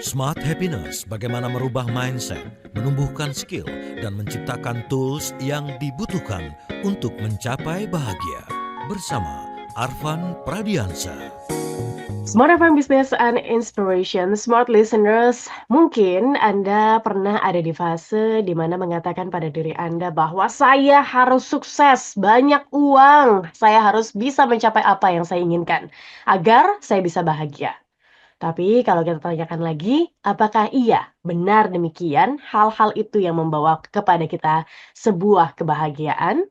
Smart Happiness, bagaimana merubah mindset, menumbuhkan skill, dan menciptakan tools yang dibutuhkan untuk mencapai bahagia. Bersama Arfan Pradiansa. Smart FM Business and Inspiration, smart listeners, mungkin Anda pernah ada di fase di mana mengatakan pada diri Anda bahwa saya harus sukses, banyak uang, saya harus bisa mencapai apa yang saya inginkan agar saya bisa bahagia. Tapi kalau kita tanyakan lagi, apakah iya benar demikian hal-hal itu yang membawa kepada kita sebuah kebahagiaan?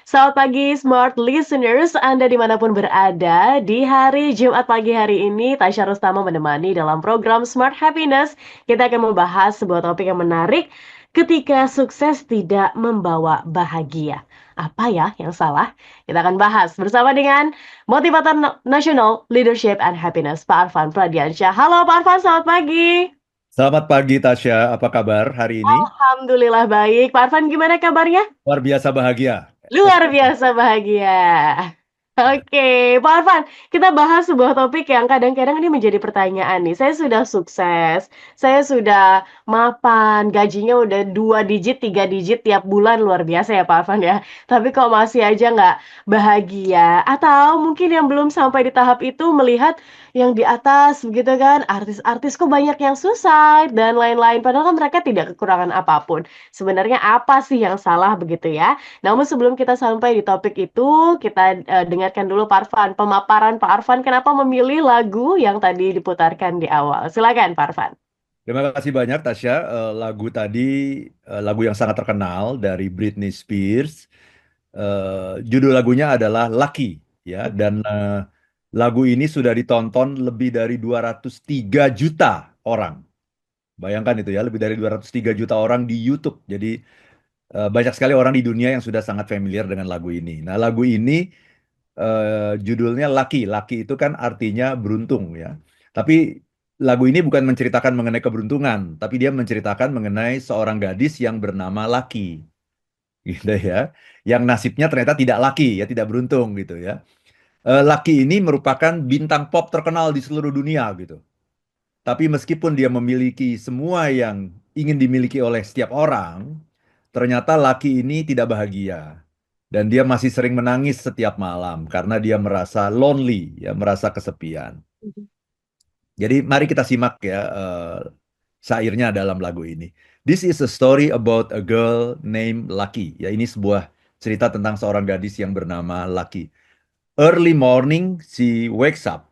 Selamat pagi Smart Listeners, Anda dimanapun berada. Di hari Jumat pagi hari ini, Tasya Rustama menemani dalam program Smart Happiness. Kita akan membahas sebuah topik yang menarik ketika sukses tidak membawa bahagia. Apa ya yang salah? Kita akan bahas bersama dengan Motivator Nasional Leadership and Happiness, Pak Arfan Pradiansyah. Halo Pak Arfan, selamat pagi. Selamat pagi Tasya, apa kabar hari ini? Alhamdulillah baik. Pak Arfan gimana kabarnya? Luar biasa bahagia. Luar biasa bahagia. Oke, Pak Arfan, kita bahas sebuah topik yang kadang-kadang ini menjadi pertanyaan nih. Saya sudah sukses, saya sudah mapan, gajinya udah 2 digit, 3 digit tiap bulan, luar biasa ya Pak Arfan ya. Tapi kok masih aja nggak bahagia? Atau mungkin yang belum sampai di tahap itu melihat yang di atas begitu kan, artis-artis kok banyak yang suicide dan lain-lain. Padahal kan mereka tidak kekurangan apapun. Sebenarnya apa sih yang salah begitu ya? Namun sebelum kita sampai di topik itu, kita dengarkan dulu Pak Arfan, pemaparan Pak Arfan kenapa memilih lagu yang tadi diputarkan di awal. Silakan Pak Arfan. Terima kasih banyak Tasya. Lagu tadi lagu yang sangat terkenal dari Britney Spears. Judul lagunya adalah Lucky ya, dan lagu ini sudah ditonton lebih dari 203 juta orang. Bayangkan itu ya, lebih dari 203 juta orang di YouTube. Jadi banyak sekali orang di dunia yang sudah sangat familiar dengan lagu ini. Nah, lagu ini judulnya Lucky. Lucky itu kan artinya beruntung ya. Tapi lagu ini bukan menceritakan mengenai keberuntungan, tapi dia menceritakan mengenai seorang gadis yang bernama Lucky, gitu ya. Yang nasibnya ternyata tidak lucky ya, tidak beruntung gitu ya. Lucky ini merupakan bintang pop terkenal di seluruh dunia gitu. Tapi meskipun dia memiliki semua yang ingin dimiliki oleh setiap orang, ternyata Lucky ini tidak bahagia. Dan dia masih sering menangis setiap malam karena dia merasa lonely, ya, merasa kesepian. Jadi mari kita simak ya syairnya dalam lagu ini. This is a story about a girl named Lucky. Ya, ini sebuah cerita tentang seorang gadis yang bernama Lucky. Early morning, she wakes up.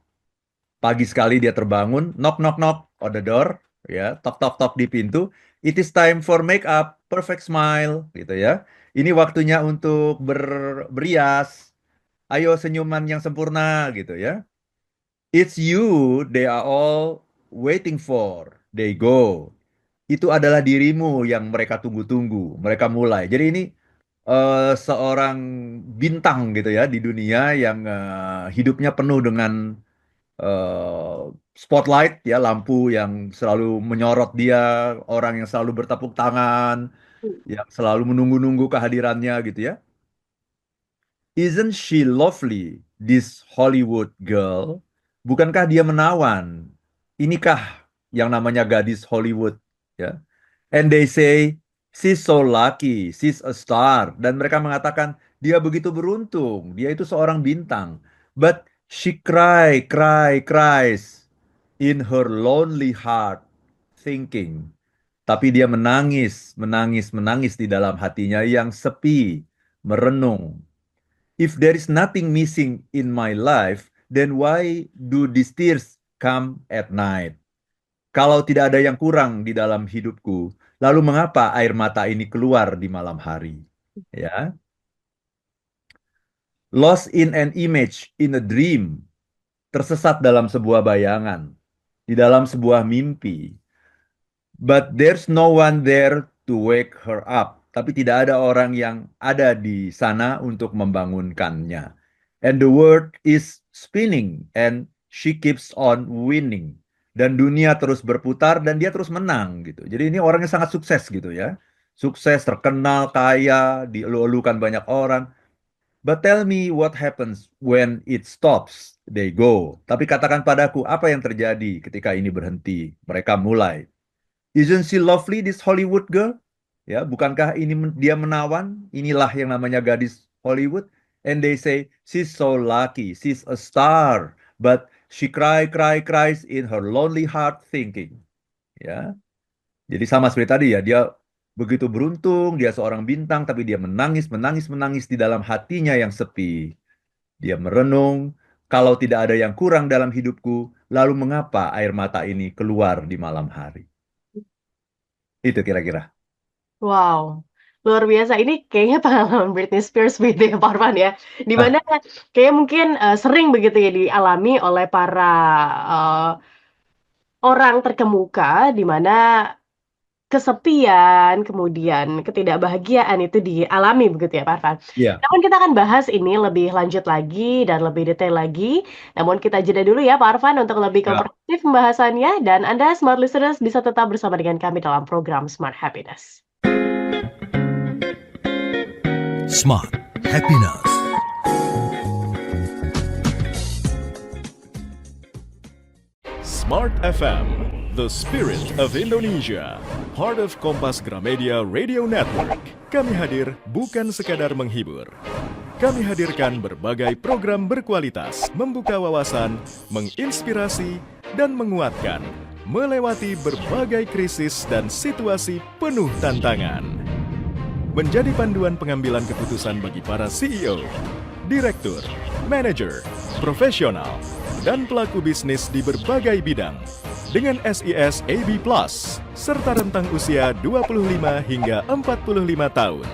Pagi sekali dia terbangun, knock knock knock on the door, ya, tok tok tok di pintu. It is time for make up, perfect smile, gitu ya. Ini waktunya untuk berias. Ayo senyuman yang sempurna, gitu ya. It's you, they are all waiting for. They go. Itu adalah dirimu yang mereka tunggu-tunggu. Mereka mulai. Jadi ini seorang bintang gitu ya di dunia yang hidupnya penuh dengan eh, spotlight ya, lampu yang selalu menyorot dia, orang yang selalu bertepuk tangan, yang selalu menunggu-nunggu kehadirannya gitu ya. Isn't she lovely, this Hollywood girl? Bukankah dia menawan? Inikah yang namanya gadis Hollywood ya? And they say she's so lucky, she's a star. Dan mereka mengatakan dia begitu beruntung, dia itu seorang bintang. But she cries in her lonely heart, thinking. Tapi dia menangis di dalam hatinya yang sepi, merenung. If there is nothing missing in my life, then why do these tears come at night? Kalau tidak ada yang kurang di dalam hidupku, lalu mengapa air mata ini keluar di malam hari? Ya, lost in an image, in a dream, tersesat dalam sebuah bayangan, di dalam sebuah mimpi. But there's no one there to wake her up. Tapi tidak ada orang yang ada di sana untuk membangunkannya. And the world is spinning and she keeps on winning. Dan dunia terus berputar dan dia terus menang gitu. Jadi ini orangnya sangat sukses gitu ya. Sukses, terkenal, kaya, dielu-elukan banyak orang. But tell me what happens when it stops. They go. Tapi katakan padaku apa yang terjadi ketika ini berhenti. Mereka mulai. Isn't she lovely, this Hollywood girl? Ya, bukankah ini dia menawan? Inilah yang namanya gadis Hollywood. And they say, she's so lucky, she's a star. But she cries in her lonely heart thinking. Ya, jadi sama seperti tadi ya, dia begitu beruntung, dia seorang bintang, tapi dia menangis di dalam hatinya yang sepi. Dia merenung, kalau tidak ada yang kurang dalam hidupku, lalu mengapa air mata ini keluar di malam hari? Itu kira-kira. Wow, luar biasa. Ini kayaknya pengalaman Britney Spears begitu ya, Pak Arfan ya. Di Ah, mana kayaknya mungkin sering begitu ya dialami oleh para eh, orang terkemuka, di mana kesepian, kemudian ketidakbahagiaan itu dialami begitu ya, Pak Arfan. iya. Namun kita akan bahas ini lebih lanjut lagi dan lebih detail lagi. Namun kita jeda dulu ya, Pak Arfan, untuk lebih Ya. komprehensif pembahasannya. Dan Anda, Smart Listeners, bisa tetap bersama dengan kami dalam program Smart Happiness. Smart Happiness. Smart FM, the spirit of Indonesia, part of Kompas Gramedia Radio Network. Kami hadir bukan sekadar menghibur. Kami hadirkan berbagai program berkualitas, membuka wawasan, menginspirasi, dan menguatkan, melewati berbagai krisis dan situasi penuh tantangan. Menjadi panduan pengambilan keputusan bagi para CEO, direktur, manajer, profesional, dan pelaku bisnis di berbagai bidang dengan SIS AB Plus serta rentang usia 25 hingga 45 tahun.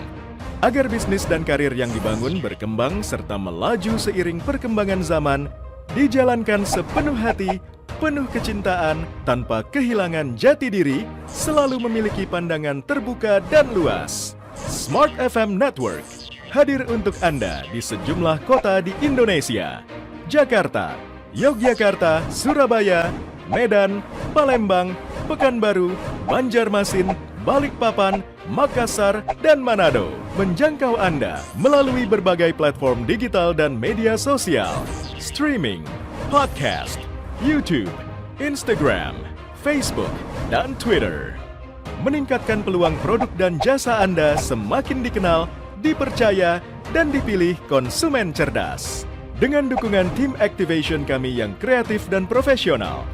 Agar bisnis dan karir yang dibangun berkembang serta melaju seiring perkembangan zaman, dijalankan sepenuh hati, penuh kecintaan, tanpa kehilangan jati diri, selalu memiliki pandangan terbuka dan luas. Smart FM Network hadir untuk Anda di sejumlah kota di Indonesia. Jakarta, Yogyakarta, Surabaya, Medan, Palembang, Pekanbaru, Banjarmasin, Balikpapan, Makassar, dan Manado. Menjangkau Anda melalui berbagai platform digital dan media sosial, streaming, podcast, YouTube, Instagram, Facebook, dan Twitter. Meningkatkan peluang produk dan jasa Anda semakin dikenal, dipercaya, dan dipilih konsumen cerdas. Dengan dukungan tim activation kami yang kreatif dan profesional,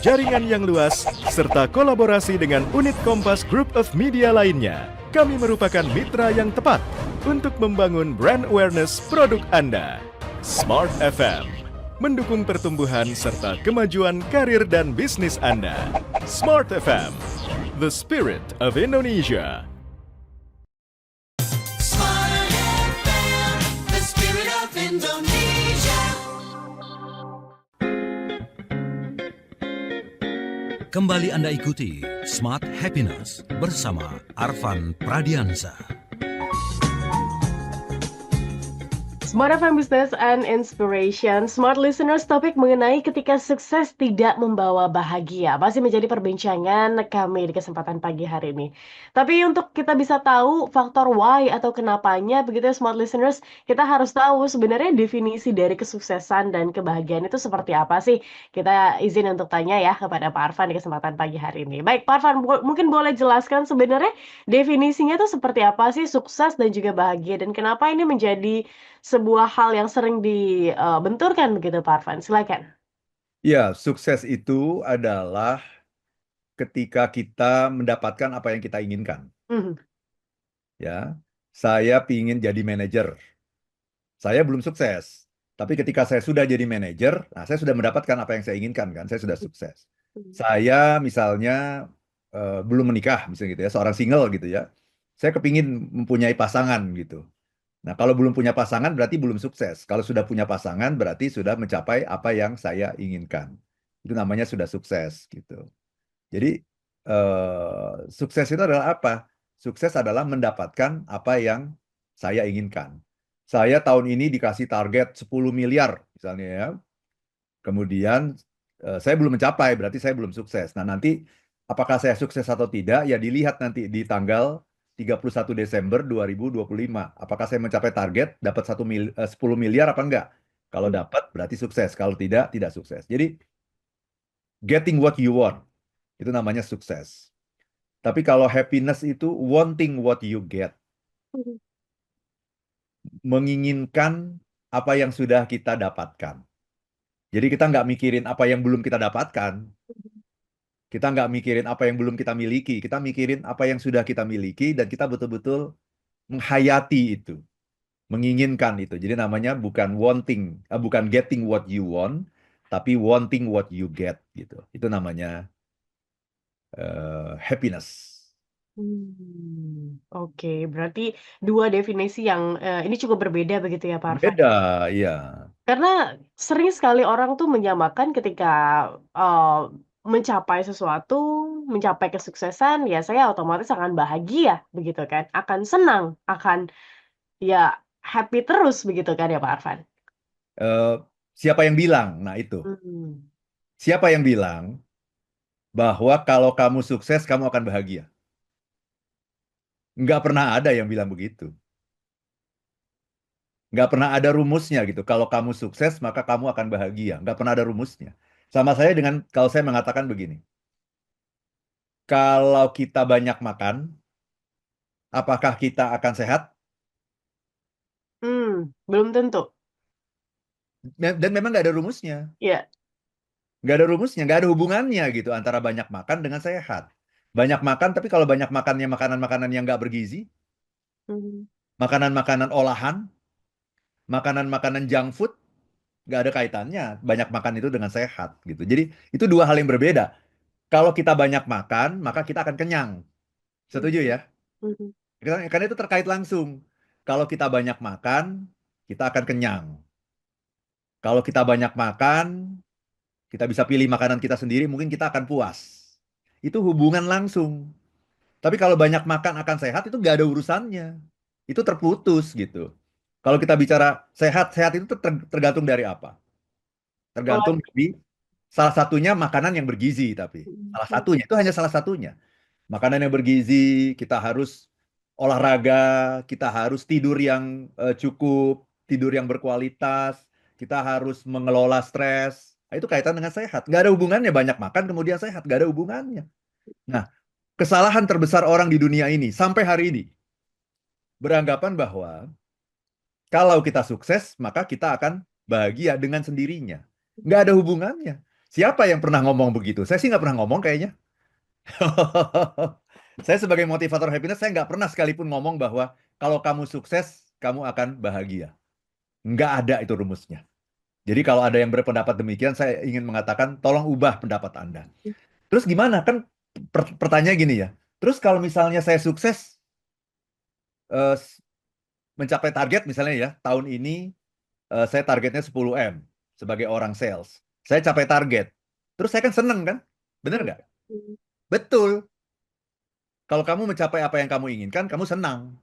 jaringan yang luas, serta kolaborasi dengan unit Kompas Group of Media lainnya, kami merupakan mitra yang tepat untuk membangun brand awareness produk Anda. Smart FM mendukung pertumbuhan serta kemajuan karir dan bisnis Anda. Smart FM, the spirit of Indonesia. Smart FM, the spirit of Indonesia. Kembali Anda ikuti Smart Happiness bersama Arfan Pradiansa. Smart FM Business and Inspiration, Smart Listeners, topik mengenai ketika sukses tidak membawa bahagia masih menjadi perbincangan kami di kesempatan pagi hari ini. Tapi untuk kita bisa tahu faktor why atau kenapanya, begitu ya Smart Listeners, kita harus tahu sebenarnya definisi dari kesuksesan dan kebahagiaan itu seperti apa sih? Kita izin untuk tanya ya kepada Pak Arfan di kesempatan pagi hari ini. Baik, Pak Arfan, mungkin boleh jelaskan sebenarnya definisinya itu seperti apa sih sukses dan juga bahagia, dan kenapa ini menjadi sebuah hal yang sering dibenturkan begitu, Pak Arfan? Silakan. Ya, sukses itu adalah ketika kita mendapatkan apa yang kita inginkan. Mhm. Ya, saya ingin jadi manajer. Saya belum sukses, tapi ketika saya sudah jadi manajer, nah saya sudah mendapatkan apa yang saya inginkan kan, saya sudah sukses. Saya misalnya belum menikah, misalnya gitu ya, seorang single gitu ya. Saya kepingin mempunyai pasangan gitu. Nah, kalau belum punya pasangan berarti belum sukses. Kalau sudah punya pasangan berarti sudah mencapai apa yang saya inginkan. Itu namanya sudah sukses gitu. Jadi sukses itu adalah apa? Sukses adalah mendapatkan apa yang saya inginkan. Saya tahun ini dikasih target 10 miliar misalnya ya. Kemudian saya belum mencapai, berarti saya belum sukses. Nah, nanti apakah saya sukses atau tidak ya dilihat nanti di tanggal 31 Desember 2025. Apakah saya mencapai target dapat 10 miliar apa enggak? Kalau dapat berarti sukses, kalau tidak tidak sukses. Jadi getting what you want itu namanya sukses. Tapi kalau happiness itu wanting what you get, menginginkan apa yang sudah kita dapatkan. Jadi kita nggak mikirin apa yang belum kita dapatkan, kita nggak mikirin apa yang belum kita miliki, kita mikirin apa yang sudah kita miliki dan kita betul-betul menghayati itu, menginginkan itu. Jadi namanya bukan wanting, bukan getting what you want, tapi wanting what you get gitu. Itu namanya happiness. Oke, berarti dua definisi yang ini cukup berbeda begitu ya, Pak Arfan? Beda, iya. Karena sering sekali orang tuh menyamakan ketika mencapai sesuatu, mencapai kesuksesan, ya saya otomatis akan bahagia, begitu kan? Akan senang, akan ya happy terus, begitu kan ya, Pak Arfan? Eh, siapa yang bilang? Nah itu. Siapa yang bilang bahwa kalau kamu sukses, kamu akan bahagia? Nggak pernah ada yang bilang begitu. Nggak pernah ada rumusnya gitu. Kalau kamu sukses, maka kamu akan bahagia. Nggak pernah ada rumusnya. Sama saya dengan kalau saya mengatakan begini. Kalau kita banyak makan, apakah kita akan sehat? Belum tentu. Dan memang nggak ada rumusnya. Iya. Nggak ada rumusnya, nggak ada hubungannya gitu antara banyak makan dengan sehat. Banyak makan, tapi kalau banyak makannya makanan-makanan yang nggak bergizi, makanan-makanan olahan, makanan-makanan junk food, nggak ada kaitannya. Banyak makan itu dengan sehat gitu. Jadi itu dua hal yang berbeda. Kalau kita banyak makan, maka kita akan kenyang. Setuju ya? Karena itu terkait langsung. Kalau kita banyak makan, kita akan kenyang. Kalau kita banyak makan, kita bisa pilih makanan kita sendiri, mungkin kita akan puas. Itu hubungan langsung. Tapi kalau banyak makan akan sehat, itu nggak ada urusannya. Itu terputus gitu. Kalau kita bicara sehat, sehat itu tergantung dari apa? Tergantung dari salah satunya makanan yang bergizi, tapi salah satunya itu hanya salah satunya. Makanan yang bergizi, kita harus olahraga, kita harus tidur yang cukup, tidur yang berkualitas, kita harus mengelola stres. Nah, itu kaitan dengan sehat. Nggak ada hubungannya banyak makan kemudian sehat, nggak ada hubungannya. Nah, kesalahan terbesar orang di dunia ini sampai hari ini beranggapan bahwa kalau kita sukses, maka kita akan bahagia dengan sendirinya. Nggak ada hubungannya. Siapa yang pernah ngomong begitu? Saya sih nggak pernah ngomong kayaknya. Saya sebagai motivator happiness, saya nggak pernah sekalipun ngomong bahwa kalau kamu sukses, kamu akan bahagia. Nggak ada itu rumusnya. Jadi kalau ada yang berpendapat demikian, saya ingin mengatakan, tolong ubah pendapat Anda. Terus gimana? Kan pertanyaan gini ya. Terus kalau misalnya saya sukses, mencapai target misalnya ya, tahun ini saya targetnya 10M sebagai orang sales. Saya capai target. Terus saya kan seneng kan? Bener nggak? Betul. Kalau kamu mencapai apa yang kamu inginkan, kamu senang.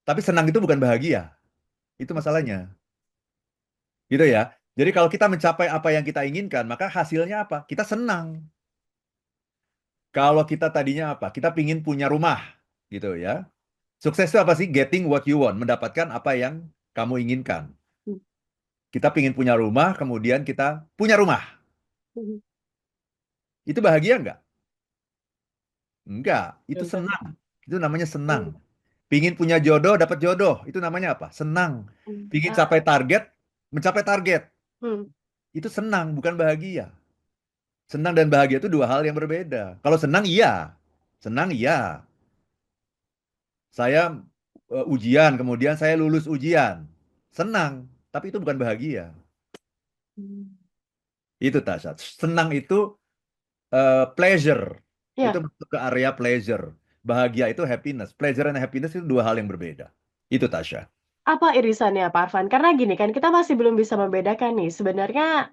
Tapi senang itu bukan bahagia. Itu masalahnya. Gitu ya. Jadi kalau kita mencapai apa yang kita inginkan, maka hasilnya apa? Kita senang. Kalau kita tadinya apa? Kita pingin punya rumah. Gitu ya. Sukses itu apa sih? Getting what you want. Mendapatkan apa yang kamu inginkan. Kita pingin punya rumah, kemudian kita punya rumah. Itu bahagia nggak? Enggak. Itu senang. Itu namanya senang. Pingin punya jodoh, dapat jodoh. Itu namanya apa? Senang. Pingin capai target, mencapai target. Itu senang, bukan bahagia. Senang dan bahagia itu dua hal yang berbeda. Kalau senang, iya. Senang, iya. Saya ujian, kemudian saya lulus ujian. Senang, tapi itu bukan bahagia. Itu Tasya. Senang itu pleasure. Itu masuk ke area pleasure. Bahagia itu happiness. Pleasure and happiness itu dua hal yang berbeda. Itu Tasya. Apa irisannya, Pak Arfan? Karena gini kan, kita masih belum bisa membedakan nih, sebenarnya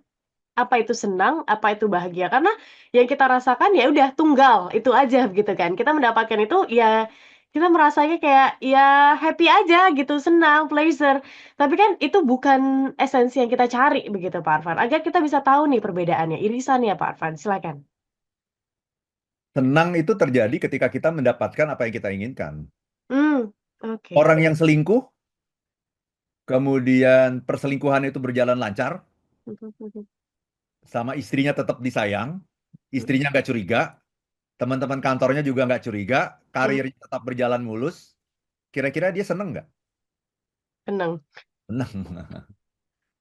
apa itu senang, apa itu bahagia. Karena yang kita rasakan ya udah tunggal, itu aja gitu kan. Kita mendapatkan itu ya kita merasanya kayak ya happy aja gitu, senang, pleasure. Tapi kan itu bukan esensi yang kita cari begitu, Pak Arfan. Agar kita bisa tahu nih perbedaannya, irisannya, Pak Arfan. Silakan. Senang itu terjadi ketika kita mendapatkan apa yang kita inginkan. Oke. Orang yang selingkuh, kemudian perselingkuhan itu berjalan lancar, sama istrinya tetap disayang, istrinya nggak curiga, teman-teman kantornya juga nggak curiga, karirnya tetap berjalan mulus, kira-kira dia seneng nggak? Senang. Senang.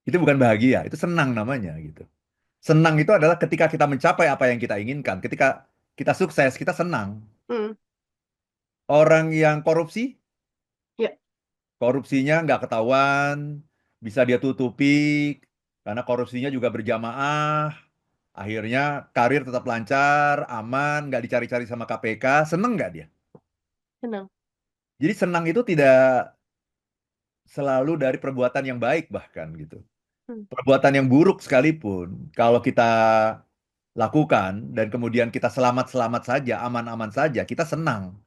Itu bukan bahagia, itu senang namanya gitu. Senang itu adalah ketika kita mencapai apa yang kita inginkan, ketika kita sukses, kita senang. Hmm. Orang yang korupsi, Ya. korupsinya nggak ketahuan, bisa dia tutupi, karena korupsinya juga berjamaah, akhirnya karir tetap lancar, aman, nggak dicari-cari sama KPK, seneng nggak dia? Senang. Jadi senang itu tidak selalu dari perbuatan yang baik bahkan gitu. Perbuatan yang buruk sekalipun, kalau kita lakukan dan kemudian kita selamat-selamat saja, aman-aman saja, kita senang.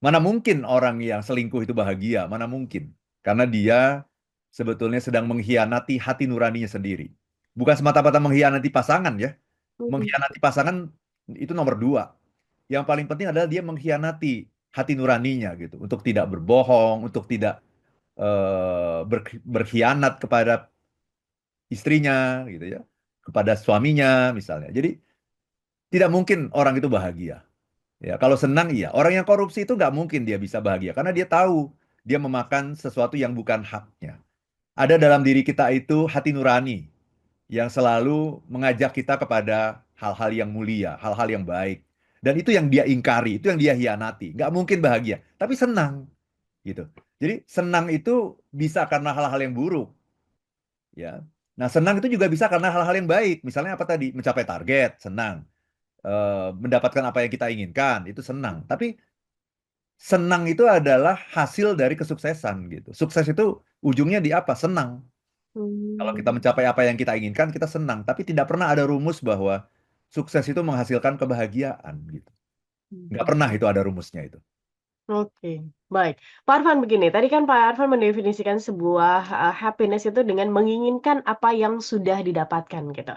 Mana mungkin orang yang selingkuh itu bahagia? Mana mungkin? Karena dia sebetulnya sedang mengkhianati hati nuraninya sendiri. Bukan semata-mata mengkhianati pasangan ya. Mengkhianati pasangan itu nomor 2. Yang paling penting adalah dia mengkhianati hati nuraninya gitu. Untuk tidak berbohong, untuk tidak berkhianat kepada istrinya gitu ya. Kepada suaminya misalnya. Jadi tidak mungkin orang itu bahagia. Ya, kalau senang iya. Orang yang korupsi itu nggak mungkin dia bisa bahagia karena dia tahu dia memakan sesuatu yang bukan haknya. Ada dalam diri kita itu hati nurani yang selalu mengajak kita kepada hal-hal yang mulia, hal-hal yang baik. Dan itu yang dia ingkari, itu yang dia hianati. Nggak mungkin bahagia, tapi senang gitu. Jadi senang itu bisa karena hal-hal yang buruk. Ya. Nah, senang itu juga bisa karena hal-hal yang baik. Misalnya apa tadi? Mencapai target, senang. Mendapatkan apa yang kita inginkan, itu senang. Tapi senang itu adalah hasil dari kesuksesan gitu. Sukses itu ujungnya di apa? Senang. Kalau kita mencapai apa yang kita inginkan, kita senang. Tapi tidak pernah ada rumus bahwa sukses itu menghasilkan kebahagiaan gitu. Nggak pernah itu ada rumusnya itu. Oke, baik. Pak Arfan begini, tadi kan Pak Arfan mendefinisikan sebuah happiness itu dengan menginginkan apa yang sudah didapatkan gitu.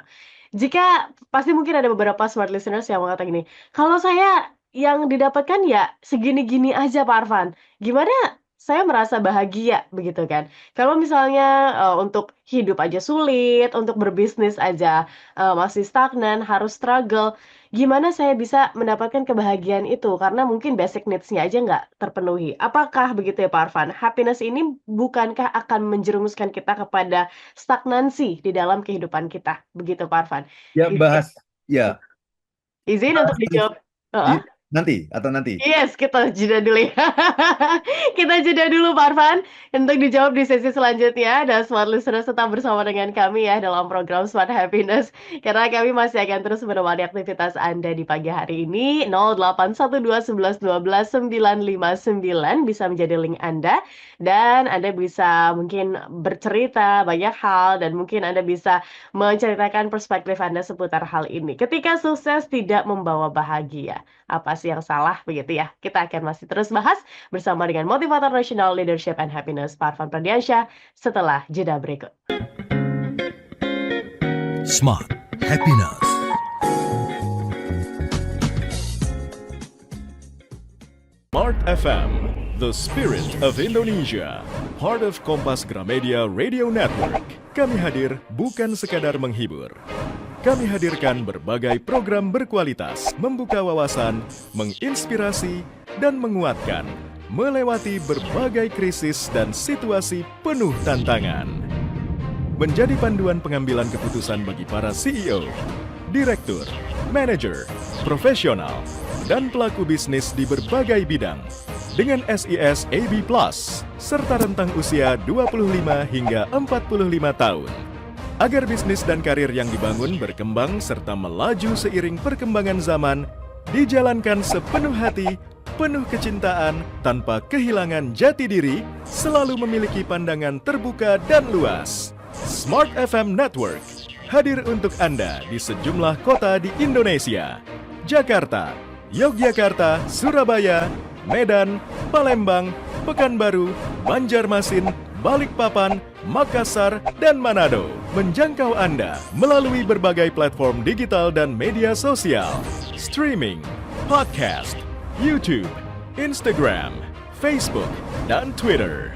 Jika pasti mungkin ada beberapa smart listeners yang mengatakan gini, kalau saya yang didapatkan ya segini-gini aja Pak Arfan, gimana saya merasa bahagia begitu kan? Kalau misalnya untuk hidup aja sulit, untuk berbisnis aja masih stagnan, harus struggle, gimana saya bisa mendapatkan kebahagiaan itu? Karena mungkin basic needs-nya aja nggak terpenuhi. Apakah begitu ya Pak Arfan? Happiness ini bukankah akan menjerumuskan kita kepada stagnansi di dalam kehidupan kita? Begitu Pak Arfan. Ya bahas, ya Izin untuk dijawab. Heeh. nanti atau nanti. Yes, kita jeda dulu ya. Kita jeda dulu Pak Arfan untuk dijawab di sesi selanjutnya. Dan Smart Listeners tetap bersama dengan kami ya dalam program Smart Happiness. Karena kami masih akan terus menemani aktivitas Anda di pagi hari ini. 0812 11 12 959 bisa menjadi link Anda. Dan Anda bisa mungkin bercerita banyak hal. Dan mungkin Anda bisa menceritakan perspektif Anda seputar hal ini. Ketika sukses tidak membawa bahagia, apa sih yang salah begitu ya? Kita akan masih terus bahas bersama dengan motivator nasional Leadership and Happiness Pak Arfan Pradiansyah setelah jeda berikut. Smart Happiness. Smart FM, the spirit of Indonesia, part of Kompas Gramedia Radio Network. Kami hadir bukan sekadar menghibur. Kami hadirkan berbagai program berkualitas, membuka wawasan, menginspirasi, dan menguatkan, melewati berbagai krisis dan situasi penuh tantangan. Menjadi panduan pengambilan keputusan bagi para CEO, direktur, manajer, profesional, dan pelaku bisnis di berbagai bidang. Dengan SIS AB+, serta rentang usia 25 hingga 45 tahun. Agar bisnis dan karir yang dibangun berkembang serta melaju seiring perkembangan zaman, dijalankan sepenuh hati, penuh kecintaan, tanpa kehilangan jati diri, selalu memiliki pandangan terbuka dan luas. Smart FM Network hadir untuk Anda di sejumlah kota di Indonesia. Jakarta, Yogyakarta, Surabaya, Medan, Palembang, Pekanbaru, Banjarmasin, Balikpapan, Makassar, dan Manado. Menjangkau Anda melalui berbagai platform digital dan media sosial, streaming, podcast, YouTube, Instagram, Facebook, dan Twitter.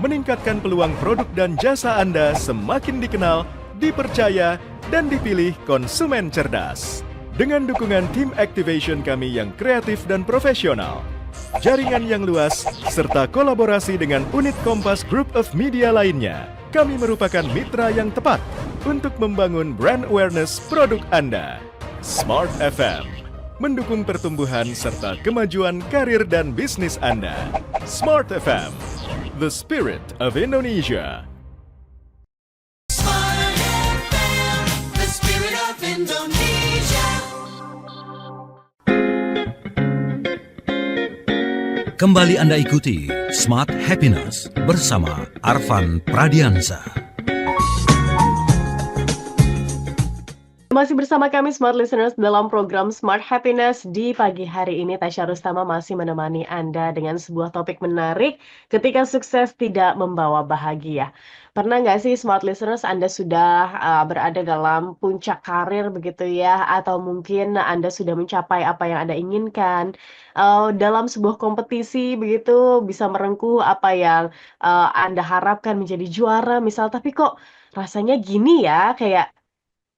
Meningkatkan peluang produk dan jasa Anda semakin dikenal, dipercaya, dan dipilih konsumen cerdas. Dengan dukungan tim activation kami yang kreatif dan profesional, jaringan yang luas, serta kolaborasi dengan unit Kompas Group of Media lainnya, kami merupakan mitra yang tepat untuk membangun brand awareness produk Anda. Smart FM, mendukung pertumbuhan serta kemajuan karir dan bisnis Anda. Smart FM, the spirit of Indonesia. Smart FM, the spirit of Indonesia. Kembali Anda ikuti Smart Happiness bersama Arfan Pradiansa. Masih bersama kami Smart Listeners dalam program Smart Happiness di pagi hari ini. Tasya Rustama masih menemani Anda dengan sebuah topik menarik ketika sukses tidak membawa bahagia. Pernah nggak sih Smart Listeners Anda sudah berada dalam puncak karir begitu ya, atau mungkin Anda sudah mencapai apa yang Anda inginkan dalam sebuah kompetisi begitu, bisa merengkuh apa yang Anda harapkan menjadi juara misal, tapi kok rasanya gini ya, kayak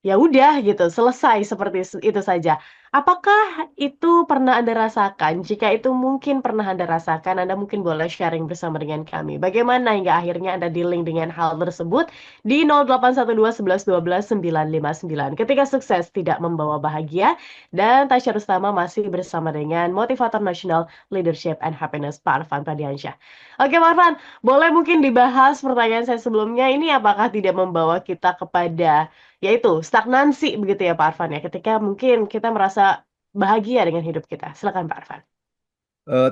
ya udah gitu, selesai seperti itu saja. Apakah itu pernah Anda rasakan? Jika itu mungkin pernah Anda rasakan, Anda mungkin boleh sharing bersama dengan kami. Bagaimana hingga akhirnya Anda dealing dengan hal tersebut di 0812 11 12 959. Ketika sukses tidak membawa bahagia, dan Tasya Rustama masih bersama dengan motivator nasional Leadership and Happiness Pak Arfan Pradiansyah. Oke Pak Arfan, boleh mungkin dibahas pertanyaan saya sebelumnya ini, apakah tidak membawa kita kepada yaitu stagnansi begitu ya Pak Arfan ya, ketika mungkin kita merasa bahagia dengan hidup kita. Silakan Pak Arfan.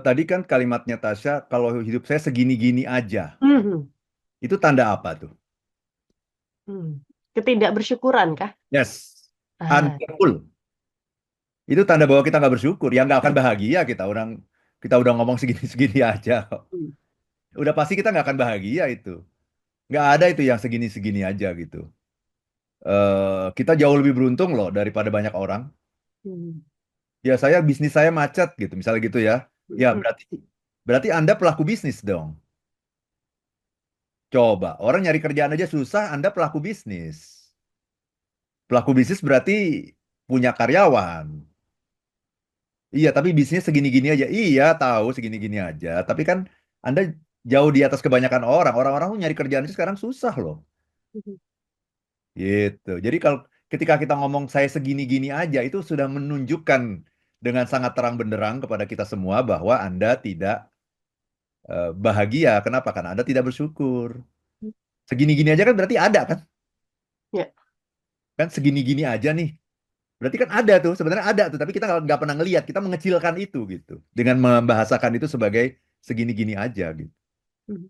Tadi kan kalimatnya Tasya, kalau hidup saya segini-gini aja. Mhm. Itu tanda apa tuh? Ketidakbersyukuran kah? Yes, Ah, ungrateful. Itu tanda bahwa kita nggak bersyukur. Ya nggak akan bahagia kita. Kita udah ngomong segini-segini aja. hmm. Udah pasti kita nggak akan bahagia itu. Nggak ada itu yang segini-segini aja gitu. Kita jauh lebih beruntung loh daripada banyak orang. Hmm. Ya bisnis saya macet gitu, misalnya gitu ya. Ya Hmm. berarti Anda pelaku bisnis dong. Coba, orang nyari kerjaan aja susah, Anda pelaku bisnis. Pelaku bisnis berarti punya karyawan. Iya, tapi bisnisnya segini-gini aja. Iya, tahu segini-gini aja. Tapi kan Anda jauh di atas kebanyakan orang. Orang-orang tuh nyari kerjaan itu sekarang susah loh. Gitu. Jadi kalau ketika kita ngomong saya segini-gini aja, itu sudah menunjukkan dengan sangat terang benderang kepada kita semua bahwa Anda tidak bahagia. Kenapa? Karena Anda tidak bersyukur. Segini-gini aja kan berarti ada kan? Ya. Kan segini-gini aja nih. Berarti kan ada tuh, sebenarnya ada tuh. Tapi kita nggak pernah ngelihat, kita mengecilkan itu gitu. Dengan membahasakan itu sebagai segini-gini aja gitu. Hmm.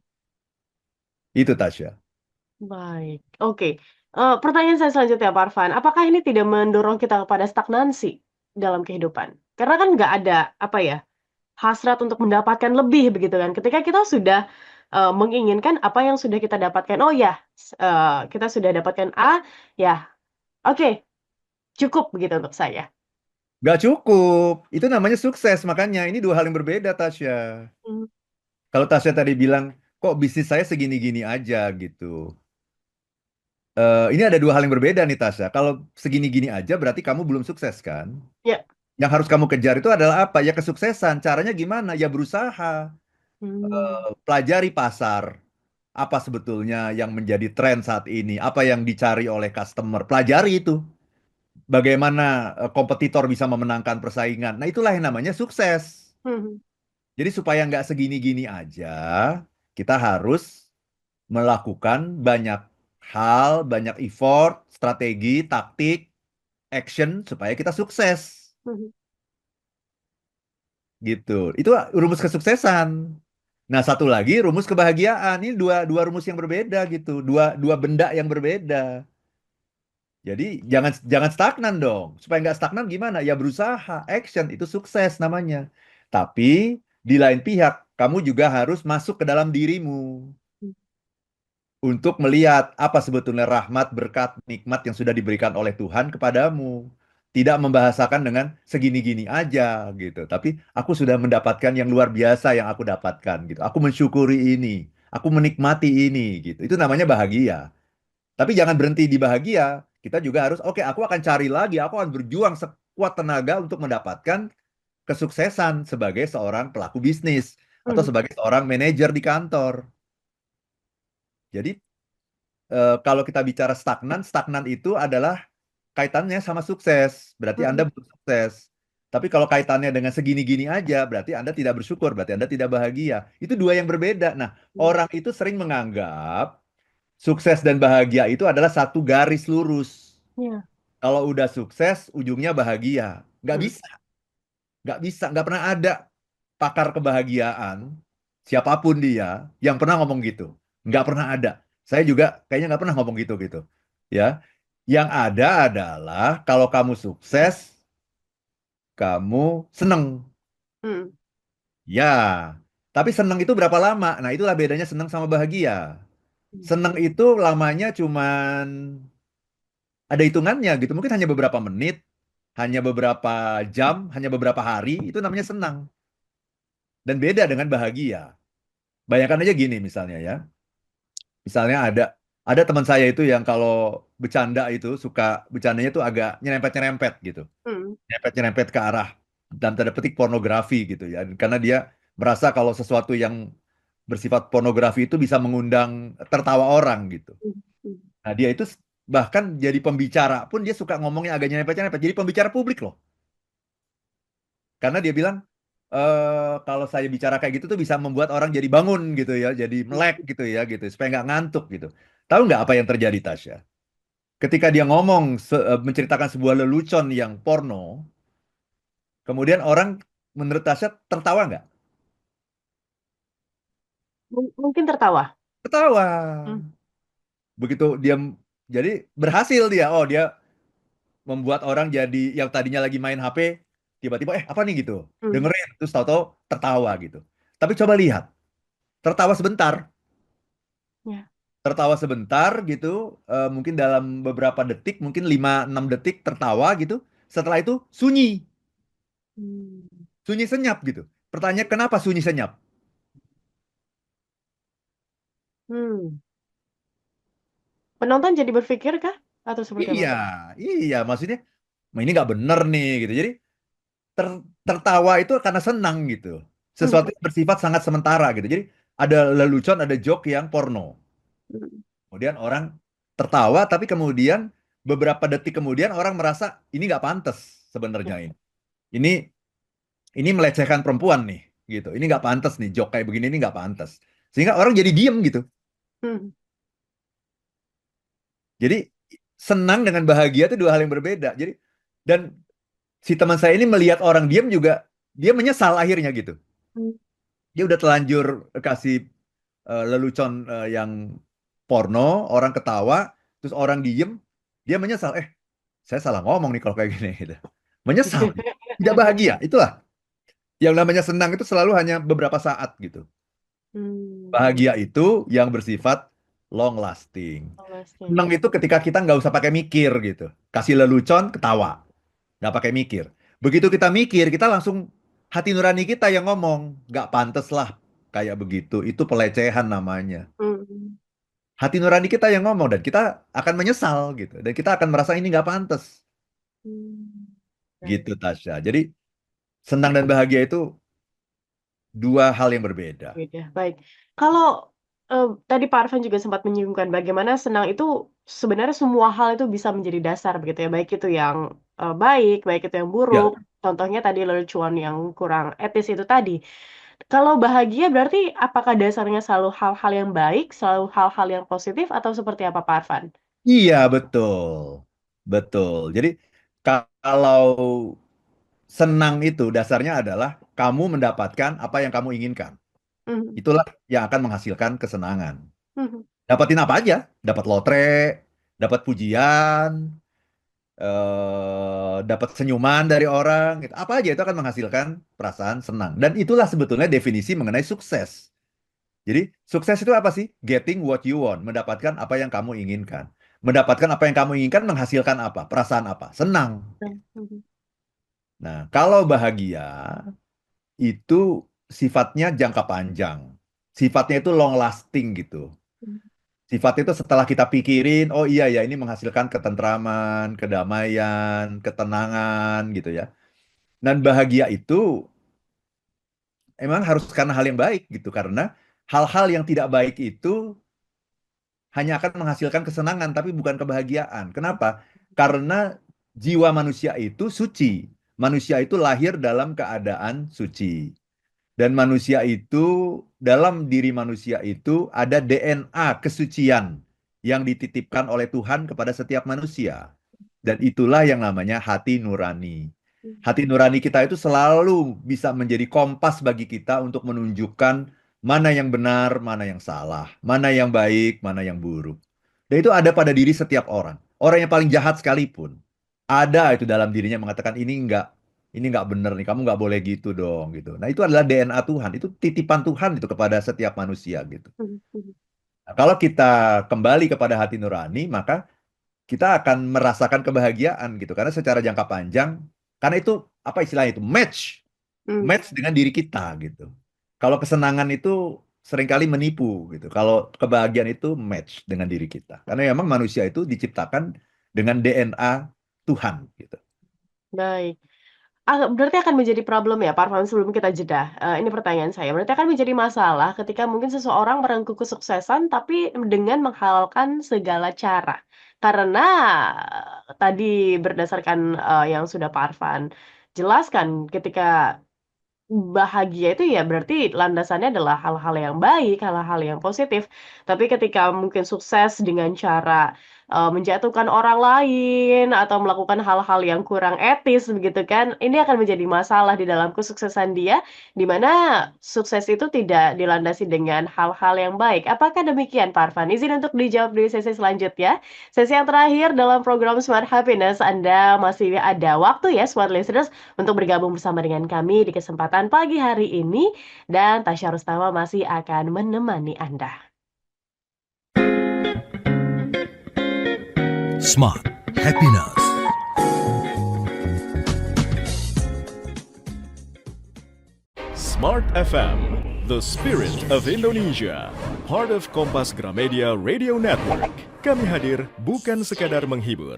Itu Tasya. Baik, oke. Pertanyaan saya selanjutnya Pak Arfan, apakah ini tidak mendorong kita kepada stagnansi dalam kehidupan? Karena kan nggak ada, apa ya, hasrat untuk mendapatkan lebih begitu kan. Ketika kita sudah menginginkan apa yang sudah kita dapatkan, oh ya, kita sudah dapatkan A, ya oke, cukup begitu untuk saya. Nggak cukup. Itu namanya sukses. Makanya ini dua hal yang berbeda Tasya. Hmm. Kalau Tasya tadi bilang, kok bisnis saya segini-gini aja gitu. Ini ada dua hal yang berbeda nih Tasya. Kalau segini-gini aja berarti kamu belum sukses kan? Ya. Yang harus kamu kejar itu adalah apa? Ya kesuksesan. Caranya gimana? Ya berusaha. Hmm. Pelajari pasar. Apa sebetulnya yang menjadi tren saat ini? Apa yang dicari oleh customer? Pelajari itu. Bagaimana kompetitor bisa memenangkan persaingan. Nah itulah yang namanya sukses. Hmm. Jadi supaya nggak segini-gini aja, kita harus melakukan banyak hal, banyak effort, strategi, taktik, action supaya kita sukses. Hmm. Gitu. Itu rumus kesuksesan. Nah, satu lagi rumus kebahagiaan. Ini dua rumus yang berbeda gitu. Dua benda yang berbeda. Jadi jangan stagnan dong. Supaya nggak stagnan gimana? Ya berusaha, action itu sukses namanya. Tapi di lain pihak, kamu juga harus masuk ke dalam dirimu untuk melihat apa sebetulnya rahmat, berkat, nikmat yang sudah diberikan oleh Tuhan kepadamu. tidak membahasakan dengan segini-gini aja gitu. Tapi aku sudah mendapatkan yang luar biasa yang aku dapatkan gitu. Aku mensyukuri ini, aku menikmati ini gitu. Itu namanya bahagia. Tapi jangan berhenti di bahagia. Kita juga harus, oke, aku akan cari lagi, aku akan berjuang sekuat tenaga untuk mendapatkan kesuksesan sebagai seorang pelaku bisnis atau Mhm. sebagai seorang manajer di kantor. Jadi kalau kita bicara stagnan, stagnan itu adalah kaitannya sama sukses. Berarti Anda Mhm. belum sukses. Tapi kalau kaitannya dengan segini-gini aja, berarti Anda tidak bersyukur, berarti Anda tidak bahagia. Itu dua yang berbeda. Nah, Mhm. orang itu sering menganggap sukses dan bahagia itu adalah satu garis lurus. Iya. Kalau udah sukses, ujungnya bahagia. Nggak Mhm. bisa, nggak bisa, nggak pernah ada pakar kebahagiaan, siapapun dia, yang pernah ngomong gitu. Nggak pernah ada. Saya juga kayaknya nggak pernah ngomong gitu gitu. Ya, yang ada adalah kalau kamu sukses, kamu seneng. Mhm. Ya, tapi seneng itu berapa lama? Nah, itulah bedanya seneng sama bahagia. Mhm. Seneng itu lamanya cuman ada hitungannya gitu. Mungkin hanya beberapa menit, hanya beberapa jam, hanya beberapa hari, itu namanya senang. Dan beda dengan bahagia. Bayangkan aja gini misalnya ya. Misalnya ada teman saya itu yang kalau bercanda itu suka bercandanya tuh agak nyerempet-nyerempet gitu. Mhm. Nyerempet-nyerempet ke arah dalam tanda petik pornografi gitu ya. Karena dia merasa kalau sesuatu yang bersifat pornografi itu bisa mengundang tertawa orang gitu. Mhm. Mhm. Nah, dia itu bahkan jadi pembicara pun dia suka ngomongnya agak nyerempet-nyerempet. Jadi pembicara publik loh. Karena dia bilang kalau saya bicara kayak gitu tuh bisa membuat orang jadi bangun gitu ya, jadi melek gitu ya gitu, supaya nggak ngantuk gitu. Tahu nggak apa yang terjadi Tasya? Ketika dia ngomong menceritakan sebuah lelucon yang porno, kemudian orang menurut Tasya tertawa nggak? Mungkin tertawa? Ketawa. Mmm. Begitu dia jadi berhasil dia. Oh, dia membuat orang jadi yang tadinya lagi main HP tiba-tiba apa nih gitu. Mmm. Dengerin terus tahu-tahu tertawa gitu. Tapi coba lihat, tertawa sebentar. Iya. Tertawa sebentar gitu, mungkin dalam beberapa detik, mungkin 5-6 detik tertawa gitu. Setelah itu sunyi, Mmm. sunyi senyap gitu. Pertanyaan kenapa sunyi senyap? Mmm. Penonton jadi berpikir kah? Atau seperti apa Iya, tuh? iya, maksudnya ini nggak bener nih gitu. Jadi tertawa itu karena senang gitu. Sesuatu Mhm. yang bersifat sangat sementara gitu. Jadi ada lelucon, ada joke yang porno. Mhm. Kemudian orang tertawa, tapi kemudian beberapa detik kemudian orang merasa ini nggak pantas Iya. sebenarnya ini. Ini ini melecehkan perempuan nih, gitu. Ini nggak pantas nih, joke kayak begini ini nggak pantas. Sehingga orang jadi diem gitu. Mhm. Jadi senang dengan bahagia itu dua hal yang berbeda. Jadi dan si teman saya ini melihat orang diem juga, dia menyesal akhirnya gitu. Mmm. Dia udah telanjur kasih lelucon yang porno, orang ketawa, terus orang diem, dia menyesal. Saya salah ngomong nih kalau kayak gini. Gitu. Menyesal, tidak bahagia. Itulah yang namanya senang itu selalu hanya beberapa saat gitu. Mmm. Bahagia itu yang bersifat long lasting. Long lasting. Senang itu ketika kita nggak usah pakai mikir gitu. Kasih lelucon, ketawa. Nggak pakai mikir. Begitu kita mikir, kita langsung hati nurani kita yang ngomong. Nggak pantas lah kayak begitu. Itu pelecehan namanya. Mhm. Hati nurani kita yang ngomong dan kita akan menyesal gitu. Dan kita akan merasa ini nggak pantas. Mmm. Baik. Gitu Tasya. Jadi senang dan bahagia itu dua hal yang berbeda. Beda, baik. Kalau, tadi Pak Arfan juga sempat menyinggung bagaimana senang itu sebenarnya semua hal itu bisa menjadi dasar begitu ya, baik itu yang, baik, baik itu yang Ya, buruk, contohnya tadi lelucon yang kurang etis itu tadi. Kalau bahagia berarti apakah dasarnya selalu hal-hal yang baik, selalu hal-hal yang positif atau seperti apa Pak Arfan? iya betul. Betul. Jadi kalau senang itu dasarnya adalah kamu mendapatkan apa yang kamu inginkan. Mhm. Itulah yang akan menghasilkan kesenangan. Mhm. Dapatin apa aja? Dapat lotre, dapat pujian, dapat senyuman dari orang, gitu. Apa aja itu akan menghasilkan perasaan senang. Dan itulah sebetulnya definisi mengenai sukses. Jadi sukses itu apa sih? Getting what you want, mendapatkan apa yang kamu inginkan. mendapatkan apa yang kamu inginkan menghasilkan apa? Perasaan apa? Senang. Nah, kalau bahagia itu sifatnya jangka panjang. Sifatnya itu long lasting gitu. Sifatnya itu setelah kita pikirin, oh iya ya ini menghasilkan ketentraman, kedamaian, ketenangan gitu ya. Dan bahagia itu emang harus karena hal yang baik gitu. Karena hal-hal yang tidak baik itu hanya akan menghasilkan kesenangan tapi bukan kebahagiaan. Kenapa? Karena jiwa manusia itu suci. Manusia itu lahir dalam keadaan suci. Dan manusia itu, dalam diri manusia itu ada DNA kesucian yang dititipkan oleh Tuhan kepada setiap manusia. Dan itulah yang namanya hati nurani. Hati nurani kita itu selalu bisa menjadi kompas bagi kita untuk menunjukkan mana yang benar, mana yang salah, mana yang baik, mana yang buruk. Dan itu ada pada diri setiap orang. Orang yang paling jahat sekalipun, ada itu dalam dirinya mengatakan ini nggak benar nih, kamu nggak boleh gitu dong gitu. Nah itu adalah DNA Tuhan, itu titipan Tuhan itu kepada setiap manusia gitu. Nah, kalau kita kembali kepada hati nurani, maka kita akan merasakan kebahagiaan gitu. Karena secara jangka panjang, karena itu apa istilahnya itu match dengan diri kita gitu. Kalau kesenangan itu seringkali menipu gitu. Kalau kebahagiaan itu match dengan diri kita. Karena memang manusia itu diciptakan dengan DNA Tuhan gitu. Baik. Berarti akan menjadi problem ya, Pak Arfan, sebelum kita jeda. Ini pertanyaan saya. Berarti akan menjadi masalah ketika mungkin seseorang merengkuh kesuksesan, tapi dengan menghalalkan segala cara. Karena tadi berdasarkan yang sudah Pak Arfan jelaskan, ketika bahagia itu ya berarti landasannya adalah hal-hal yang baik, hal-hal yang positif. Tapi ketika mungkin sukses dengan cara, menjatuhkan orang lain atau melakukan hal-hal yang kurang etis begitu kan, ini akan menjadi masalah di dalam kesuksesan dia, di mana sukses itu tidak dilandasi dengan hal-hal yang baik. Apakah demikian, Pak Arfan? Izin untuk dijawab di sesi selanjutnya. Sesi yang terakhir dalam program Smart Happiness, Anda masih ada waktu ya, Smart Listeners, untuk bergabung bersama dengan kami di kesempatan pagi hari ini, dan Tasya Rustama masih akan menemani Anda. Smart Happiness. Smart FM, the spirit of Indonesia, part of Kompas Gramedia Radio Network. Kami hadir bukan sekadar menghibur.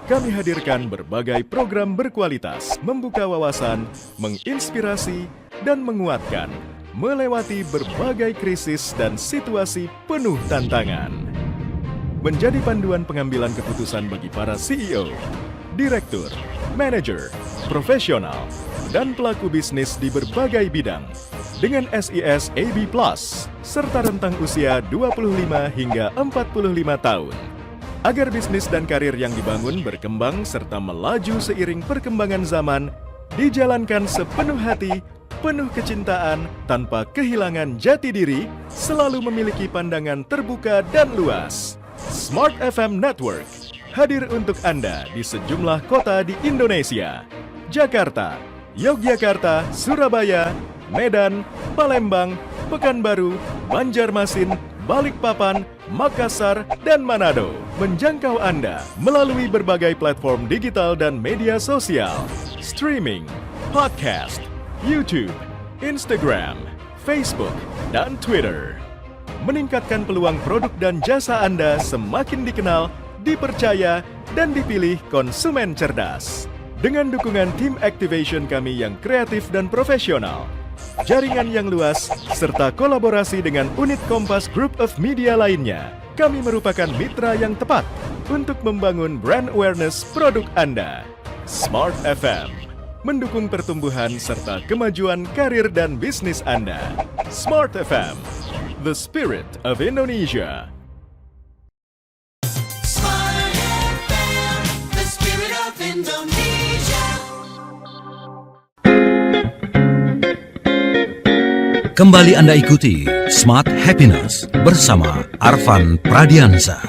Kami hadirkan berbagai program berkualitas, membuka wawasan, menginspirasi, dan menguatkan, melewati berbagai krisis dan situasi penuh tantangan. Menjadi panduan pengambilan keputusan bagi para CEO, direktur, manajer, profesional, dan pelaku bisnis di berbagai bidang dengan SIS AB+, serta rentang usia 25 hingga 45 tahun. Agar bisnis dan karir yang dibangun berkembang serta melaju seiring perkembangan zaman, dijalankan sepenuh hati, penuh kecintaan, tanpa kehilangan jati diri, selalu memiliki pandangan terbuka dan luas. Smart FM Network hadir untuk Anda di sejumlah kota di Indonesia: Jakarta, Yogyakarta, Surabaya, Medan, Palembang, Pekanbaru, Banjarmasin, Balikpapan, Makassar, dan Manado. Menjangkau Anda melalui berbagai platform digital dan media sosial, streaming, podcast, YouTube, Instagram, Facebook, dan Twitter. Meningkatkan peluang produk dan jasa Anda semakin dikenal, dipercaya, dan dipilih konsumen cerdas. Dengan dukungan tim activation kami yang kreatif dan profesional, jaringan yang luas, serta kolaborasi dengan unit Kompas Group of Media lainnya, kami merupakan mitra yang tepat untuk membangun brand awareness produk Anda. Smart FM, mendukung pertumbuhan serta kemajuan karir dan bisnis Anda. Smart FM, the spirit of Indonesia. Smart FM, the spirit of Indonesia. Kembali Anda ikuti Smart Happiness bersama Arfan Pradiansa.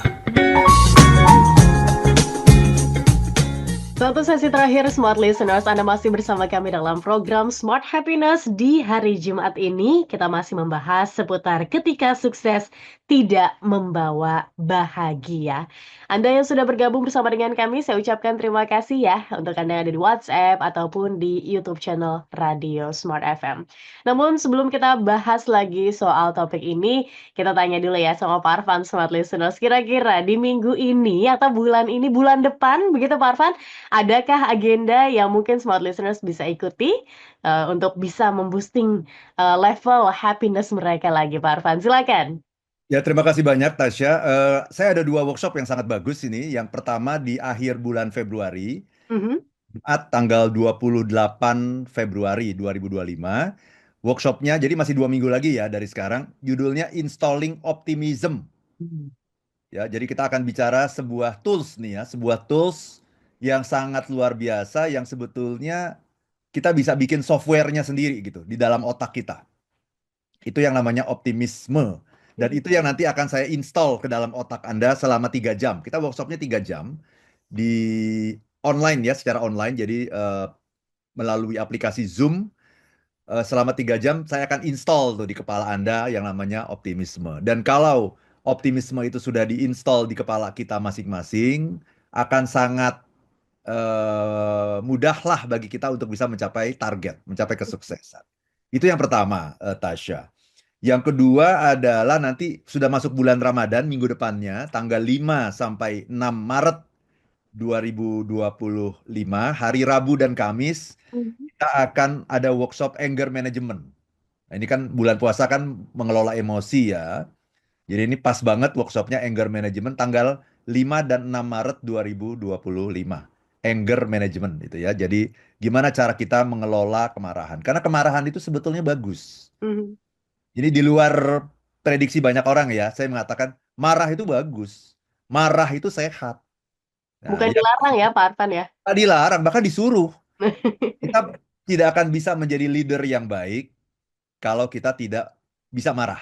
untuk sesi terakhir Smart Listeners, Anda masih bersama kami dalam program Smart Happiness. Di hari Jumat ini kita masih membahas seputar ketika sukses tidak membawa bahagia. Anda yang sudah bergabung bersama dengan kami, saya ucapkan terima kasih ya untuk Anda yang ada di WhatsApp ataupun di YouTube channel Radio Smart FM. Namun sebelum kita bahas lagi soal topik ini, kita tanya dulu ya sama Pak Arfan Smart Listeners. Kira-kira di minggu ini atau bulan ini, bulan depan, begitu Pak Arfan, adakah agenda yang mungkin Smart Listeners bisa ikuti untuk bisa memboosting level happiness mereka lagi, Pak Arfan? Silakan. Ya, terima kasih banyak Tasya. Saya ada 2 workshop yang sangat bagus ini. Yang pertama di akhir bulan Februari, Mhm. Jumat tanggal 28 Februari 2025. Workshopnya, jadi masih 2 minggu lagi ya dari sekarang. Judulnya Installing Optimism. Ya, jadi kita akan bicara sebuah tools nih ya, sebuah tools yang sangat luar biasa yang sebetulnya kita bisa bikin softwarenya sendiri gitu di dalam otak kita. Itu yang namanya optimisme. Dan itu yang nanti akan saya install ke dalam otak Anda selama 3 jam. Kita workshopnya 3 jam di online ya, secara online. Jadi melalui aplikasi Zoom selama 3 jam saya akan install tuh di kepala Anda yang namanya optimisme. Dan kalau optimisme itu sudah diinstal di kepala kita masing-masing, akan sangat mudahlah bagi kita untuk bisa mencapai target, mencapai kesuksesan. Itu yang pertama, Tasya. Yang kedua adalah nanti sudah masuk bulan Ramadan minggu depannya, tanggal 5 sampai 6 Maret 2025, hari Rabu dan Kamis, kita akan ada workshop anger management. Nah, ini kan bulan puasa kan mengelola emosi ya. Jadi ini pas banget workshopnya anger management tanggal 5 dan 6 Maret 2025. Anger management itu ya. Jadi gimana cara kita mengelola kemarahan. Karena kemarahan itu sebetulnya bagus. Mhm. Jadi di luar prediksi banyak orang ya, saya mengatakan marah itu bagus. Marah itu sehat. Nah, Bukan dilarang ya Pak Arfan ya? nggak dilarang, bahkan disuruh. Kita tidak akan bisa menjadi leader yang baik kalau kita tidak bisa marah.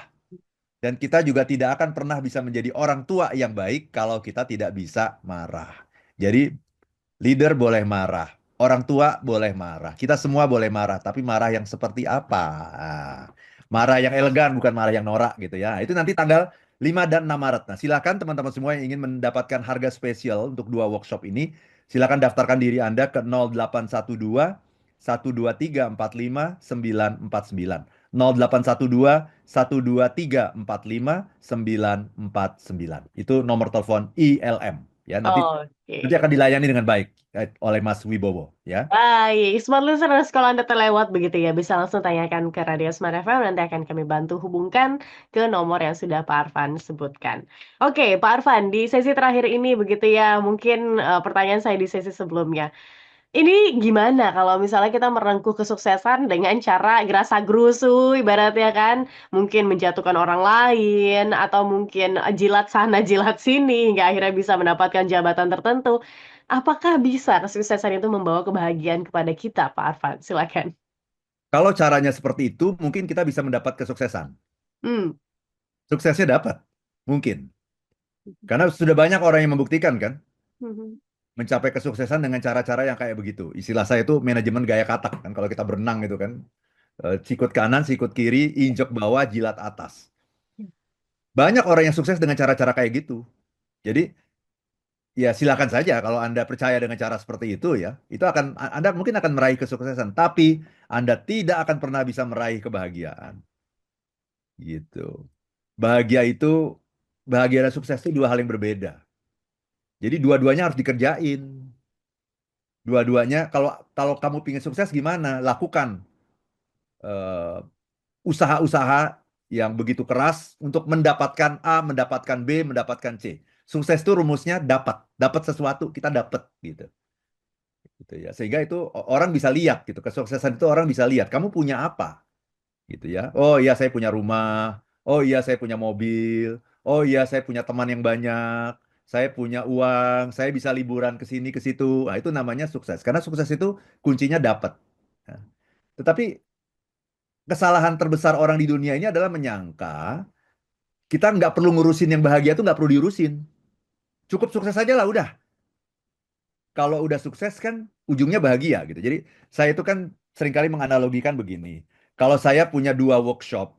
Dan kita juga tidak akan pernah bisa menjadi orang tua yang baik kalau kita tidak bisa marah. Jadi leader boleh marah, orang tua boleh marah, kita semua boleh marah, tapi marah yang seperti apa? Nah, marah yang elegan, bukan marah yang norak gitu ya. Itu nanti tanggal 5 dan 6 Maret. Nah, silakan teman-teman semua yang ingin mendapatkan harga spesial untuk 2 workshop ini, silakan daftarkan diri Anda ke 0812 123 45 949. 0812 123 45 949. Itu nomor telepon ILM ya. Nanti Oke. akan dilayani dengan baik oleh Mas Wibowo ya. Baik, Smart Listeners, kalau Anda terlewat begitu ya, bisa langsung tanyakan ke Radio Smart FM, nanti akan kami bantu hubungkan ke nomor yang sudah Pak Arfan sebutkan. Oke, Pak Arfan, di sesi terakhir ini begitu ya, mungkin pertanyaan saya di sesi sebelumnya. Ini gimana kalau misalnya kita merengkuh kesuksesan dengan cara gerasa-gerusu ibaratnya kan, mungkin menjatuhkan orang lain atau mungkin jilat sana jilat sini hingga akhirnya bisa mendapatkan jabatan tertentu. Apakah bisa kesuksesan itu membawa kebahagiaan kepada kita, Pak Arfan? Silakan. Kalau caranya seperti itu, mungkin kita bisa mendapat kesuksesan. Hmm. Suksesnya dapat, mungkin. Karena sudah banyak orang yang membuktikan kan, Mhm. mencapai kesuksesan dengan cara-cara yang kayak begitu. Istilah saya itu manajemen gaya katak kan, kalau kita berenang gitu kan. Sikut kanan, sikut kiri, injek bawah, jilat atas. Banyak orang yang sukses dengan cara-cara kayak gitu. Jadi ya silakan saja kalau Anda percaya dengan cara seperti itu ya. Itu akan Anda mungkin akan meraih kesuksesan, tapi Anda tidak akan pernah bisa meraih kebahagiaan. Gitu. Bahagia dan sukses itu 2 hal yang berbeda. Jadi dua-duanya harus dikerjain. Dua-duanya kalau kalau kamu ingin sukses gimana? Lakukan eh, usaha-usaha yang begitu keras untuk mendapatkan A, mendapatkan B, mendapatkan C. Sukses itu rumusnya dapat sesuatu kita dapat gitu. Gitu ya. Sehingga itu orang bisa lihat gitu. Kesuksesan itu orang bisa lihat kamu punya apa gitu ya. Oh iya saya punya rumah. Oh iya saya punya mobil. Oh iya saya punya teman yang banyak. Saya punya uang, saya bisa liburan ke sini ke situ. Nah, itu namanya sukses. Karena sukses itu kuncinya dapat. Nah, tetapi kesalahan terbesar orang di dunia ini adalah menyangka kita nggak perlu ngurusin yang bahagia itu nggak perlu diurusin. Cukup sukses aja lah udah. kalau udah sukses kan ujungnya bahagia gitu. Jadi saya itu kan seringkali menganalogikan begini. Kalau saya punya dua workshop,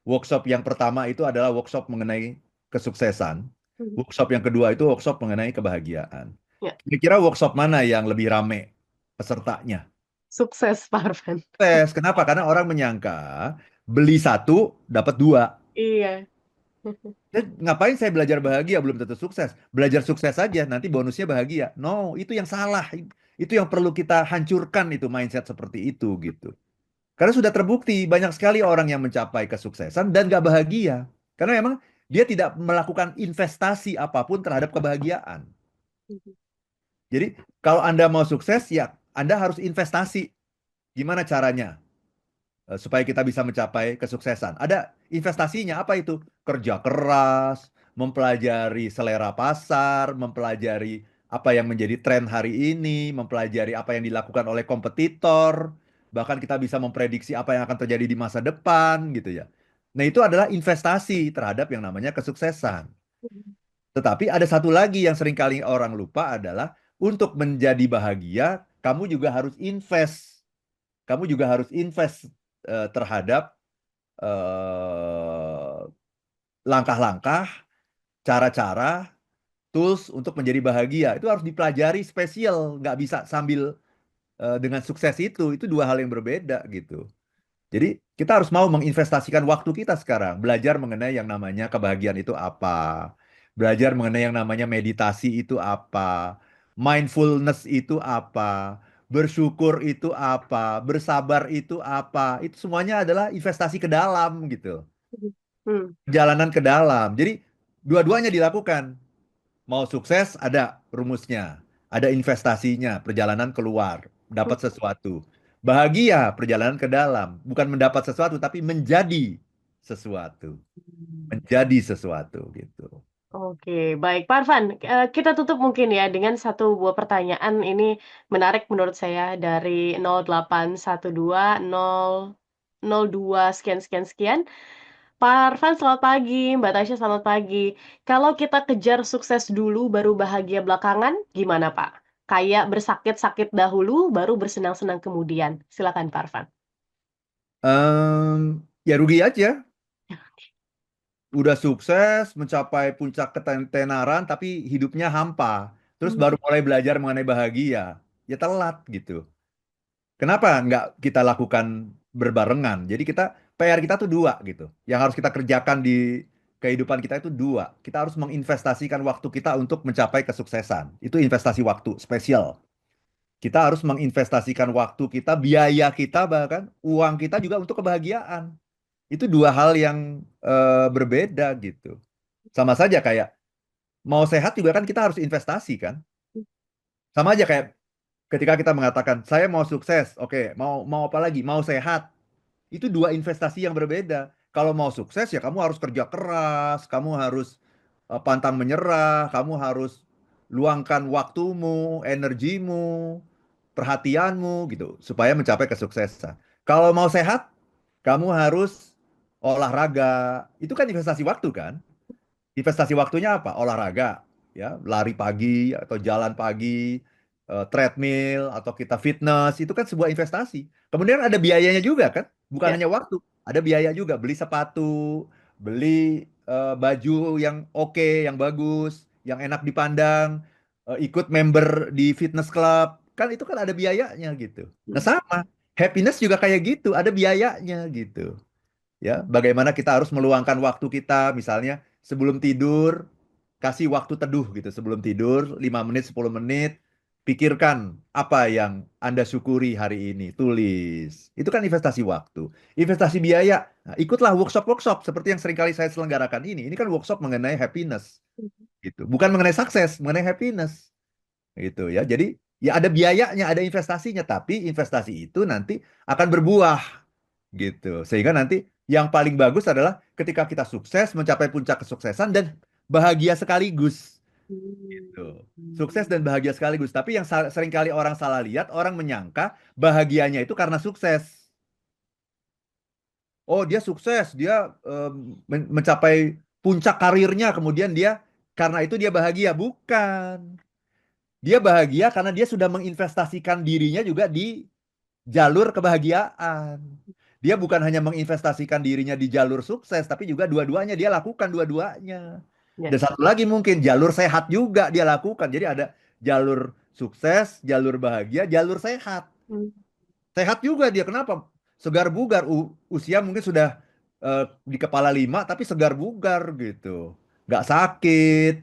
workshop yang pertama itu adalah workshop mengenai kesuksesan. Mhm. Workshop yang kedua itu workshop mengenai kebahagiaan. Ya, Kira-kira workshop mana yang lebih rame pesertanya? sukses Pak Arfan. Tes. Kenapa? Karena orang menyangka beli satu dapat dua. Iya. Ngapain saya belajar bahagia belum tentu sukses. Belajar sukses saja nanti bonusnya bahagia. No, itu yang salah. Itu yang perlu kita hancurkan itu mindset seperti itu gitu. Karena sudah terbukti banyak sekali orang yang mencapai kesuksesan dan gak bahagia. Karena memang dia tidak melakukan investasi apapun terhadap kebahagiaan. Jadi kalau Anda mau sukses ya Anda harus investasi. Gimana caranya? Supaya kita bisa mencapai kesuksesan. Ada investasinya apa itu? Kerja keras, mempelajari selera pasar, mempelajari apa yang menjadi tren hari ini, mempelajari apa yang dilakukan oleh kompetitor, bahkan kita bisa memprediksi apa yang akan terjadi di masa depan gitu ya. Nah, itu adalah investasi terhadap yang namanya kesuksesan. Tetapi ada satu lagi yang seringkali orang lupa adalah untuk menjadi bahagia, kamu juga harus invest. Kamu juga harus invest terhadap eh, langkah-langkah, cara-cara, tools untuk menjadi bahagia. Itu harus dipelajari spesial, nggak bisa sambil dengan sukses itu dua hal yang berbeda gitu. Jadi kita harus mau menginvestasikan waktu kita sekarang, belajar mengenai yang namanya kebahagiaan itu apa, belajar mengenai yang namanya meditasi itu apa, mindfulness itu apa, bersyukur itu apa, bersabar itu apa, itu semuanya adalah investasi ke dalam gitu, Hmm. perjalanan ke dalam. Jadi dua-duanya dilakukan. Mau sukses ada rumusnya, ada investasinya, perjalanan keluar, dapat sesuatu. Bahagia, perjalanan ke dalam, bukan mendapat sesuatu tapi menjadi sesuatu, menjadi sesuatu gitu. Oke, baik Pak Arfan, kita tutup mungkin ya dengan satu buah pertanyaan ini menarik menurut saya dari 0812 002 sekian sekian sekian. Pak Arfan selamat pagi, Mbak Tasya selamat pagi. Kalau kita kejar sukses dulu baru bahagia belakangan, gimana Pak? Kayak bersakit-sakit dahulu baru bersenang-senang kemudian. Silakan Pak Arfan. Ya rugi aja, udah sukses, mencapai puncak ketenaran, tapi hidupnya hampa. Terus Hmm. baru mulai belajar mengenai bahagia, ya telat gitu. Kenapa nggak kita lakukan berbarengan? Jadi PR kita tuh dua gitu. Yang harus kita kerjakan di kehidupan kita itu dua. Kita harus menginvestasikan waktu kita untuk mencapai kesuksesan. Itu investasi waktu spesial. Kita harus menginvestasikan waktu kita, biaya kita bahkan uang kita juga untuk kebahagiaan. Itu dua hal yang berbeda gitu. Sama saja kayak mau sehat juga kan kita harus investasi kan. Sama aja kayak ketika kita mengatakan saya mau sukses, oke, mau apa lagi? Mau sehat. Itu dua investasi yang berbeda. Kalau mau sukses ya kamu harus kerja keras, kamu harus pantang menyerah, kamu harus luangkan waktumu, energimu, perhatianmu gitu supaya mencapai kesuksesan. Kalau mau sehat, kamu harus olahraga. Itu kan investasi waktu kan? Investasi waktunya apa? Olahraga, ya, lari pagi atau jalan pagi, treadmill atau kita fitness, itu kan sebuah investasi. Kemudian ada biayanya juga kan? Bukan Ya. hanya waktu, ada biaya juga. Beli sepatu, beli baju yang oke, yang bagus, yang enak dipandang, ikut member di fitness club, kan itu kan ada biayanya gitu. Nah sama, happiness juga kayak gitu, ada biayanya gitu. Ya, bagaimana kita harus meluangkan waktu kita, misalnya sebelum tidur, kasih waktu teduh gitu sebelum tidur, 5 menit, 10 menit, pikirkan apa yang Anda syukuri hari ini, tulis. Itu kan investasi waktu. Investasi biaya, nah, ikutlah workshop-workshop seperti yang seringkali saya selenggarakan ini. Ini kan workshop mengenai happiness, gitu. Bukan mengenai sukses, mengenai happiness, gitu ya. Jadi ya ada biayanya, ada investasinya, tapi investasi itu nanti akan berbuah gitu. Sehingga nanti yang paling bagus adalah ketika kita sukses, mencapai puncak kesuksesan dan bahagia sekaligus gitu. Sukses dan bahagia sekaligus. Tapi yang seringkali orang salah lihat, orang menyangka bahagianya itu karena sukses. Oh, dia sukses, dia mencapai puncak karirnya, kemudian dia karena itu dia bahagia. Bukan. Dia bahagia karena dia sudah menginvestasikan dirinya juga di jalur kebahagiaan. Dia bukan hanya menginvestasikan dirinya di jalur sukses, tapi juga dua-duanya dia lakukan dua-duanya. Ya. Dan satu lagi mungkin jalur sehat juga dia lakukan. Jadi ada jalur sukses, jalur bahagia, jalur sehat. Hmm. Sehat juga dia. Kenapa? Segar bugar. Usia mungkin sudah di kepala 5, tapi segar bugar gitu. Nggak sakit,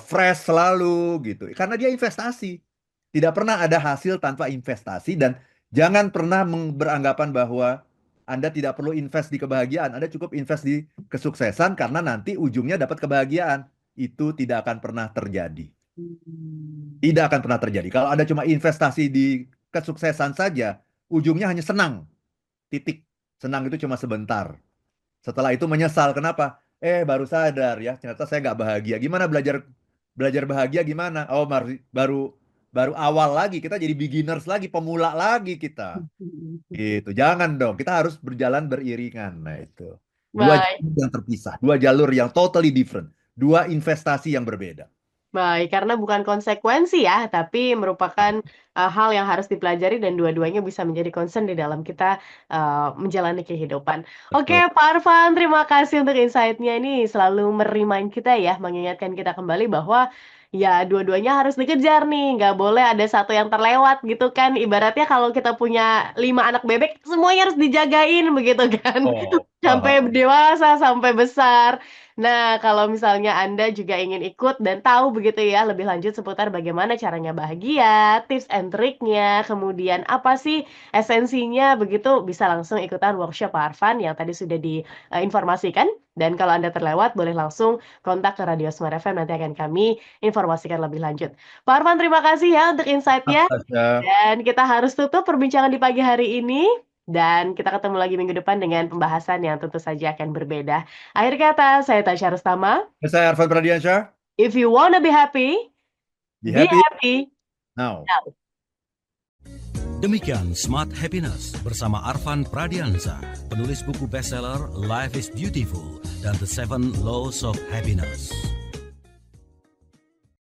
fresh selalu gitu. Karena dia investasi. Tidak pernah ada hasil tanpa investasi dan jangan pernah beranggapan bahwa Anda tidak perlu invest di kebahagiaan. Anda cukup invest di kesuksesan karena nanti ujungnya dapat kebahagiaan. Itu tidak akan pernah terjadi. Tidak akan pernah terjadi. Kalau Anda cuma investasi di kesuksesan saja, ujungnya hanya senang. Titik. Senang itu cuma sebentar. Setelah itu menyesal. Kenapa? Baru sadar ya, ternyata saya nggak bahagia. Gimana belajar bahagia gimana? Oh, baru awal lagi. Kita jadi beginners lagi, pemula lagi kita. Gitu. Jangan dong. Kita harus berjalan beriringan. Nah, itu. Dua Baik. jalur yang terpisah. Dua jalur yang totally different. Dua investasi yang berbeda. Baik, karena bukan konsekuensi ya, tapi merupakan hal yang harus dipelajari dan dua-duanya bisa menjadi concern di dalam kita menjalani kehidupan. Oke, Betul. Pak Arfan, terima kasih untuk insight-nya ini selalu merimain kita ya, mengingatkan kita kembali bahwa ya dua-duanya harus dikejar nih, nggak boleh ada satu yang terlewat gitu kan. Ibaratnya kalau kita punya 5 anak bebek, semuanya harus dijagain begitu kan. Oh, Sampai paham. dewasa, sampai besar. Nah, kalau misalnya Anda juga ingin ikut dan tahu begitu ya lebih lanjut seputar bagaimana caranya bahagia, tips and triknya, kemudian apa sih esensinya begitu, bisa langsung ikutan workshop Pak Arfan yang tadi sudah diinformasikan. Dan kalau Anda terlewat, boleh langsung kontak ke Radio Smart FM, nanti akan kami informasikan lebih lanjut. Pak Arfan, terima kasih ya untuk insight-nya. Tasya. Dan kita harus tutup perbincangan di pagi hari ini. Dan kita ketemu lagi minggu depan dengan pembahasan yang tentu saja akan berbeda. Akhir kata, saya Tasya Rustama. Saya Arfan Pradiansyah. If you wanna be happy, Be be happy happy now. now. Demikian Smart Happiness bersama Arfan Pradiansa, penulis buku bestseller Life is Beautiful dan The 7 Laws of Happiness.